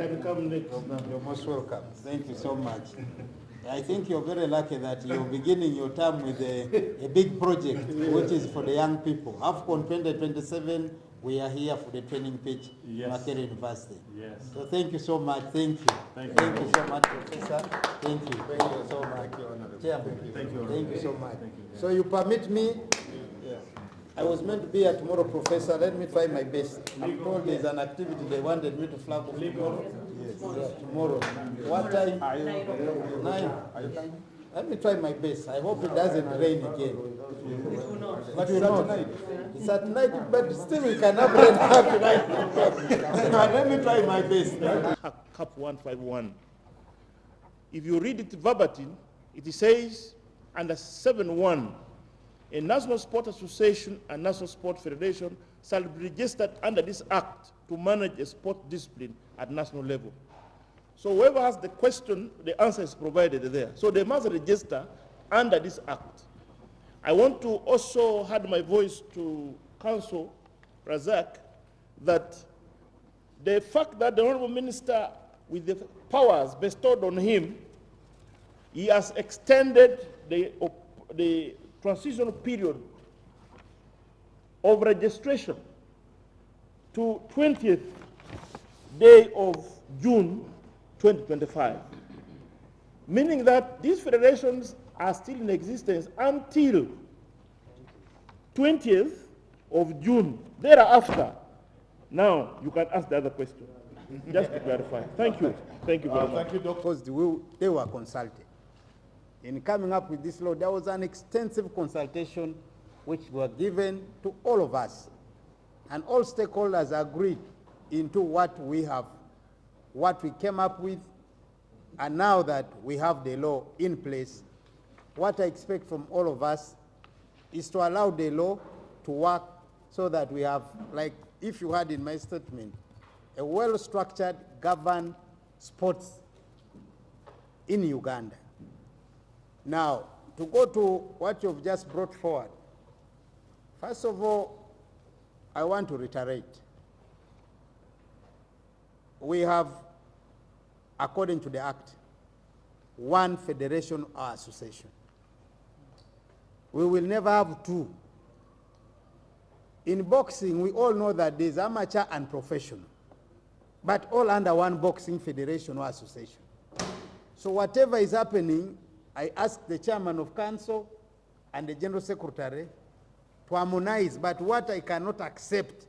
can come next. You're most welcome. Thank you so much. I think you're very lucky that you're beginning your term with a big project, which is for the young people. AFCON 2027, we are here for the training pitch, Makerere University. Yes. So thank you so much. Thank you. Thank you so much, Professor. Thank you. Thank you so much. Chairman. Thank you so much. So you permit me? Yeah. I was meant to be here tomorrow, Professor. Let me try my best. I'm told there's an activity they wanted me to flag off tomorrow. Yes. Yeah, tomorrow. What time? 9. Let me try my best. I hope it doesn't rain again. But it's at night. It's at night, but still we can have rain after night. Let me try my best. Cap 151. If you read it verbatim, it says under 7.1, a National Sport Association and National Sport Federation shall be registered under this act to manage a sport discipline at national level. So whoever has the question, the answer is provided there. So they must register under this act. I want to also add my voice to Council Razak that the fact that the Honorable Minister, with the powers bestowed on him, he has extended the transitional period of registration to 20th day of June 2025, meaning that these federations are still in existence until 20th of June. Thereafter, now you can ask the other question, just to clarify. Thank you. Thank you very much. Thank you, Doctor. Because they were consulted. In coming up with this law, there was an extensive consultation which were given to all of us. And all stakeholders agreed into what we have, what we came up with, and now that we have the law in place, what I expect from all of us is to allow the law to work so that we have, like if you had in my statement, a well-structured, governed sports in Uganda. Now, to go to what you've just brought forward, first of all, I want to reiterate. We have, according to the Act, one federation or association. We will never have two. In boxing, we all know that there's amateur and professional, but all under one boxing federation or association. So whatever is happening, I ask the chairman of council and the general secretary to harmonize, but what I cannot accept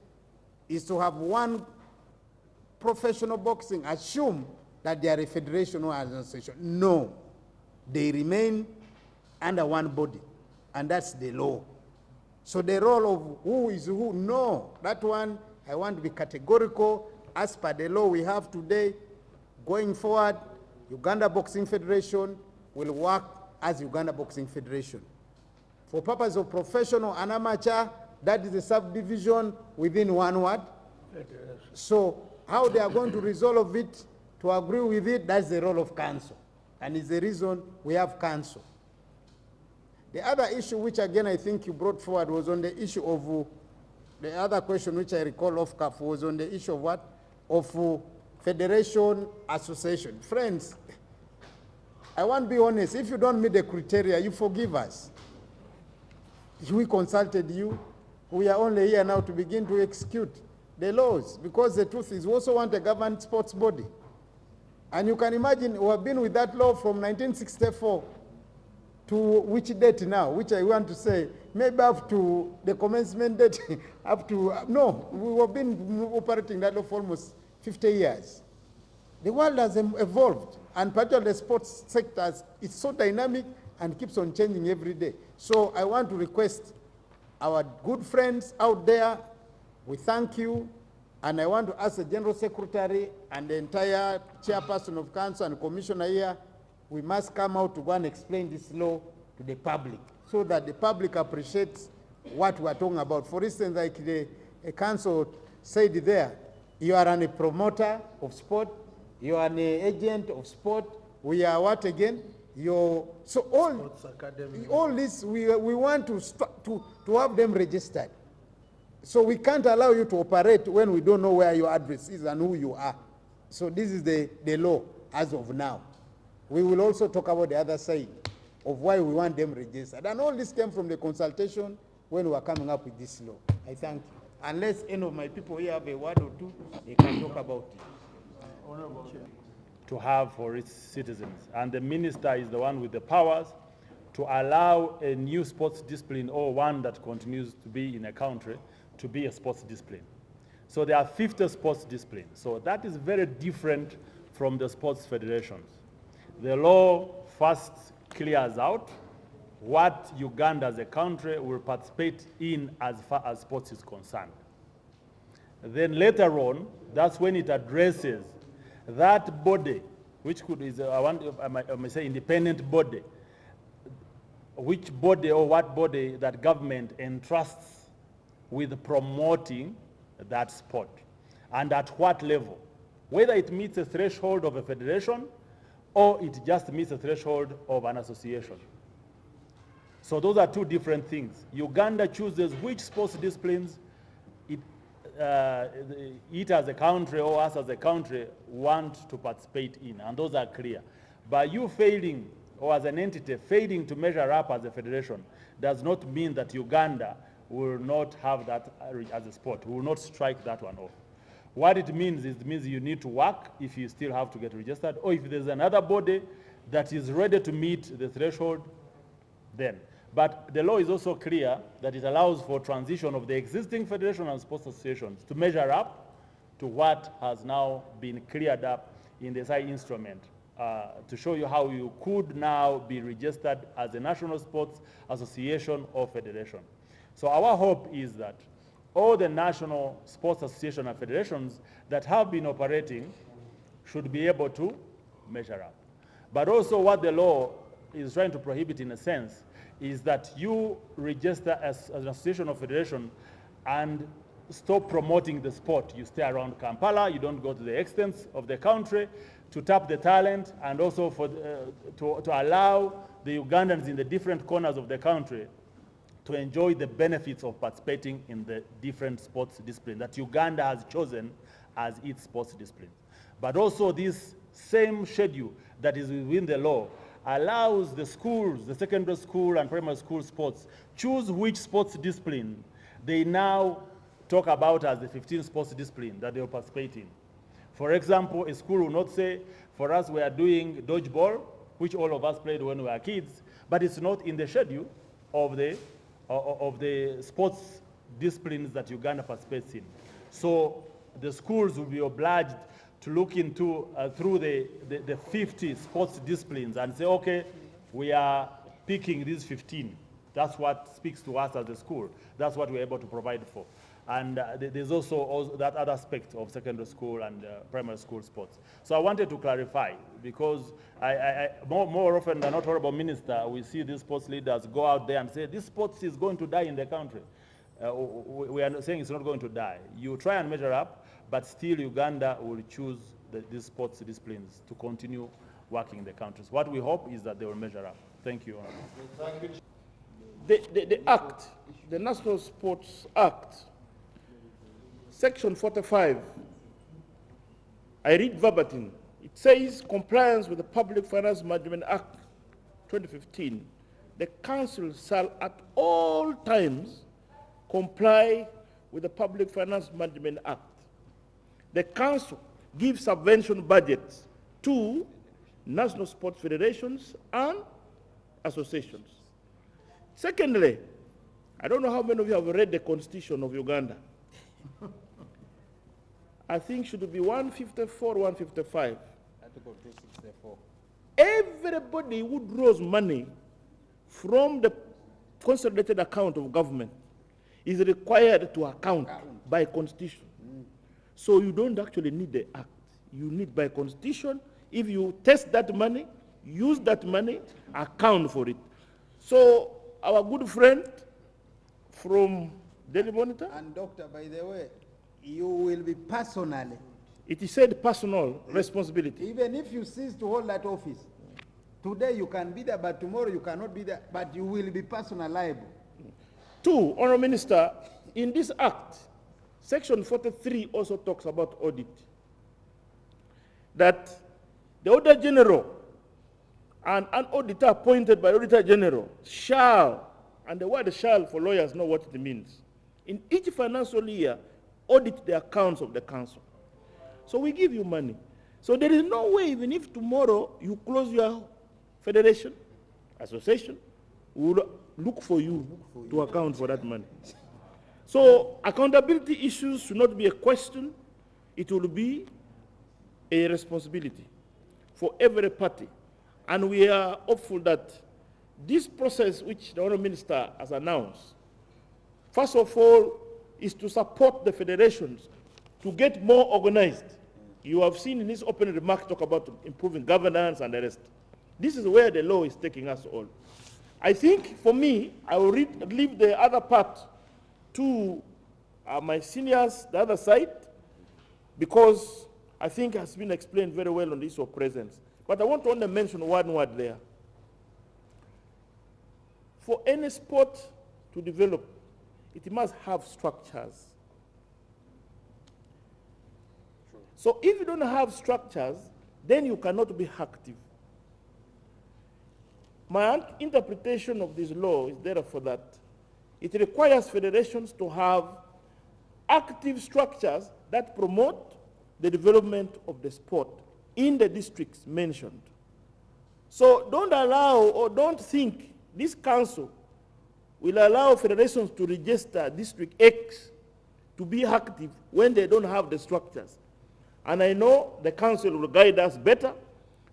is to have one professional boxing assume that they are a federation or association. No, they remain under one body, and that's the law. So the role of who is who, no, that one I want to be categorical. As per the law we have today, going forward, Uganda Boxing Federation will work as Uganda Boxing Federation. For purpose of professional and amateur, that is a subdivision within one word. So how they are going to resolve it, to agree with it, that's the role of council. And it's the reason we have council. The other issue, which again I think you brought forward, was on the issue of, the other question which I recall off cuff was on the issue of what? Of federation, association. Friends, I want to be honest, if you don't meet the criteria, you forgive us. We consulted you. We are only here now to begin to execute the laws, because the truth is we also want a governed sports body. And you can imagine we have been with that law from 1964 to which date now, which I want to say, maybe up to the commencement date, up to, no, we have been operating that law for almost 50 years. The world has evolved, and particularly the sports sector is so dynamic and keeps on changing every day. So I want to request our good friends out there, we thank you, and I want to ask the General Secretary and the entire chairperson of council and commissioner here, we must come out to go and explain this law to the public so that the public appreciates what we are talking about. For instance, like the council said there, you are a promoter of sport, you are an agent of sport, we are what again? So all this, we want to have them registered. So we can't allow you to operate when we don't know where your address is and who you are. So this is the law as of now. We will also talk about the other side of why we want them registered. And all this came from the consultation when we were coming up with this law. I thank you. Unless any of my people here have a word or two, they can talk about it. To have for its citizens. And the minister is the one with the powers to allow a new sports discipline or one that continues to be in a country to be a sports discipline. So there are 50 sports disciplines. So that is very different from the sports federations. The law first clears out what Uganda as a country will participate in as far as sports is concerned. Then later on, that's when it addresses that body, which I may say independent body, which body or what body that government entrusts with promoting that sport, and at what level, whether it meets a threshold of a federation or it just meets a threshold of an association. So those are two different things. Uganda chooses which sports disciplines it as a country or us as a country want to participate in, and those are clear. But you failing, or as an entity failing to measure up as a federation, does not mean that Uganda will not have that as a sport. We will not strike that one off. What it means is, you need to work if you still have to get registered, or if there's another body that is ready to meet the threshold, then. But the law is also clear that it allows for transition of the existing federation and sports associations to measure up to what has now been cleared up in the SI instrument, to show you how you could now be registered as a national sports association or federation. So our hope is that all the national sports associations and federations that have been operating should be able to measure up. But also what the law is trying to prohibit, in a sense, is that you register as an association or federation and stop promoting the sport. You stay around Kampala, you don't go to the extents of the country to tap the talent, and also for to allow the Ugandans in the different corners of the country to enjoy the benefits of participating in the different sports disciplines that Uganda has chosen as its sports discipline. But also this same schedule that is within the law allows the schools, the secondary school and primary school sports, choose which sports discipline they now talk about as the 15 sports discipline that they will participate in. For example, a school will not say, for us we are doing dodgeball, which all of us played when we were kids, but it's not in the schedule of the sports disciplines that Uganda participates in. So the schools will be obliged to look into through the 50 sports disciplines and say, okay, we are picking these 15. That's what speaks to us as a school. That's what we're able to provide for. And there's also that other aspect of secondary school and primary school sports. So I wanted to clarify, because more often than not, Honorable Minister, we see these sports leaders go out there and say, this sports is going to die in the country. We are saying it's not going to die. You try and measure up, but still Uganda will choose these sports disciplines to continue working in the countries. What we hope is that they will measure up. Thank you, Honorable. The Act, the National Sports Act, Section 45, I read verbatim. It says, compliance with the Public Finance Management Act 2015, the Council shall at all times comply with the Public Finance Management Act. The Council gives subvention budgets to national sports federations and associations. Secondly, I don't know how many of you have read the Constitution of Uganda. I think should be 154, 155. Article 264. Everybody who draws money from the consolidated account of government is required to account by Constitution. So you don't actually need the act. You need by Constitution. If you test that money, use that money, account for it. So our good friend from Daily Monitor. And doctor, by the way, you will be personally. It is said personal responsibility. Even if you cease to hold that office, today you can be there, but tomorrow you cannot be there, but you will be personally liable. Two, Honourable Minister, in this act, Section 43 also talks about audit. that the Auditor General and an auditor appointed by the Auditor General shall, and the word shall for lawyers know what it means, in each financial year, audit the accounts of the council. So we give you money. So there is no way, even if tomorrow you close your federation, association, we will look for you to account for that money. So accountability issues should not be a question. It will be a responsibility for every party. And we are hopeful that this process which the Honourable Minister has announced, first of all, is to support the federations to get more organized. You have seen in his opening remarks talk about improving governance and the rest. This is where the law is taking us all. I think, for me, I will leave the other part to my seniors, the other side, because I think it has been explained very well on the issue of presence. But I want to only mention one word there. For any sport to develop, it must have structures. So if you don't have structures, then you cannot be active. My interpretation of this law is therefore that it requires federations to have active structures that promote the development of the sport in the districts mentioned. So don't allow or don't think this council will allow federations to register District X to be active when they don't have the structures. And I know the council will guide us better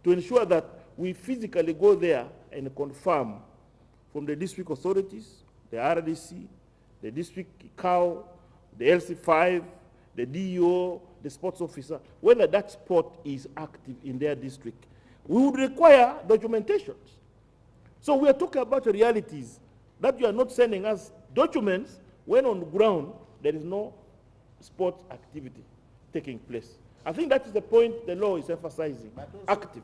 to ensure that we physically go there and confirm from the district authorities, the RDC, the district COW, the LC5, the DEO, the sports officer, whether that sport is active in their district. We would require documentations. So we are talking about realities, that you are not sending us documents when on the ground there is no sport activity taking place. I think that is the point the law is emphasizing, active.